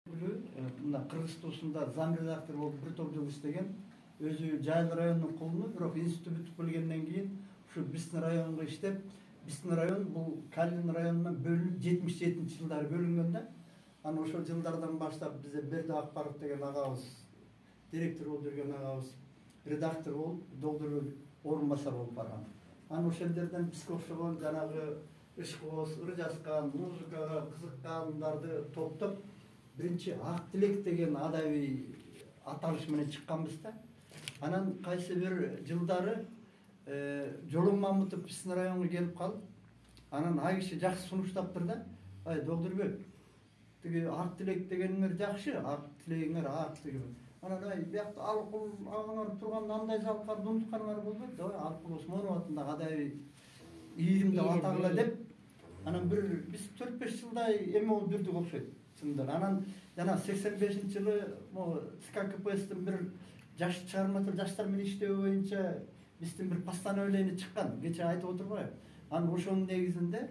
Мына Кыргыз Туусунда зам редактор болуп бир топ жыл иштеген, өзү Жайыл районунун кулуну, бирок институт бүтүп келгенден кийин ушу Биздин районго иштеп, Биздин район бул Калин районунан бөлүнүп 77-жылдары бөлүнгөн да. Анан ошол жылдардан баштап бизе Берди Акбаров деген агабыз, директор болуп жүрген агабыз, редактор болуп, Долдурбек орун басар болуп барган. Анан ошол жерден бизге окшогон жанагы ышкоос, ыр жазган, музыкага кызыккандарды топтоп биринчи Ак Тилек деген адабий аталыш менен чыкканбыз да. Анан кайсы бир жылдары Жолон Мамутов биздин районго келип калып, анан ай киши жакшы сунуштаптыр да. Ай Долдурбек, тиги Ак Тилек дегениңер жакшы, Ак Тилегиңер ак деген. Анан ай биякта алкул аңар турган андай залкарды унутканыңар болбойт да. Алкул Осмонов атындагы адабий ийрим деп атагыла деп. Анан бир биз 4-5 жылдай эме болуп жүрдүк окшойт. Анан жана 85-жылы СККПСтин бир жаш чыгармачыл жаштар менен иштөө боюнча биздин бир постановление чыккан, кече айтып отурбайбы. Анан ошонун негизинде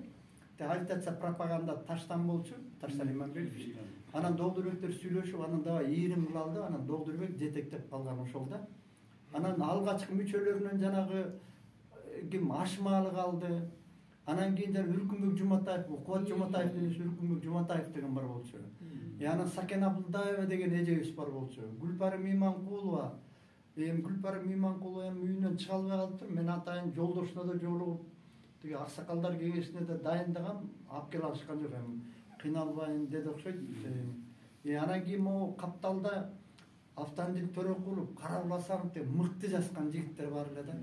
агитация пропаганда Таштан болчу, Таштан Иманбекович. Анан Долдурбектер сүйлөшүп, анан давай ийрим кылалы, анан Долдурбек жетектеп калган ошолда. Анан алгачкы мүчөлөрүнөн жанагы ким Ашмалы калды. Анан кийин жана Үркүнбек Жуматаев, Кубат Жуматаев эмес, Үркүнбек Жуматаев деген бар болчу. Анан Сакена Булдаева деген эжебиз бар болчу. Гүлпарым Иманкулова, Гүлпарым Иманкулова үйүнөн чыга албай калыптыр. Мен атайын жолдошуна да жолугуп, тиги аксакалдар кеңешине да дайындагам, алып келе алышкан жок. Кыйналбайын деди окшойт. Анан кийин могу Капталда Автандил Төрөкулов, Карабул Асанов деген мыкты жазган жигиттер бар эле да.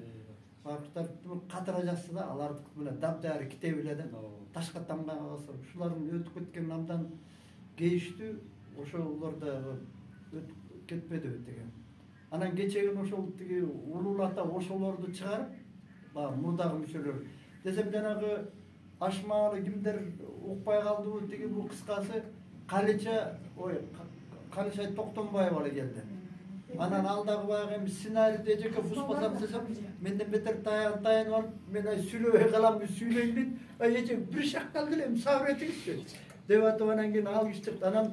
Бактар катыра жазса да, алардыкы менен дабдары китеби эле да. Ташка тамган калса, ушулардын өтүп кеткен абдан кейиштүү, ошолор да өтүп кетпеди деген. Анан кечеги ошол тиги улуулата ошолорду чыгарып, баягы мурдагы мүчөлөр десем жанагы Ашмалы кимдер укпай калдыбы, тиги бул кыскасы Калича Токтомбаева эле келди. Анан алдагы баягы эми сценарийди эжеке буспасам десем, менден бетер таянып алып, мен сүйлөбөй калам, сүйлөйм дейт. Эже бир шак калды эле, сабыр этиңизчи деп атып, анан кийин ал киши чыкты. Анан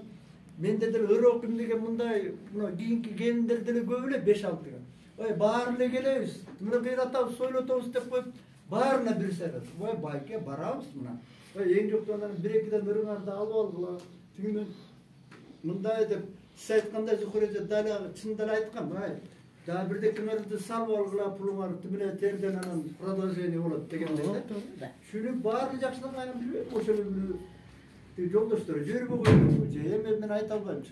менде деле өр окуйм деген мындай кийинки келиндер деле көп эле 5-6 деген. Ой, баары эле келебиз, мына кыйратабыз, сойлотобуз деп коюп, баарына бир сарат. Ой, байке барабыз мына. Ой, эң жокто анан 1-2ден ырыңарды алып алгыла. Тигимен мындай деп сиз айткандай Зухур эже дагы чындап айткан. Ай, дагы бирдекеңерди салып алгыла, пулуңарды тимине терден анан продолжение болот дегендей да. Шүнүп баары жакшылап анан билбейм, ошол жолдоштор жөрбөгөн же эми мен айта албайм.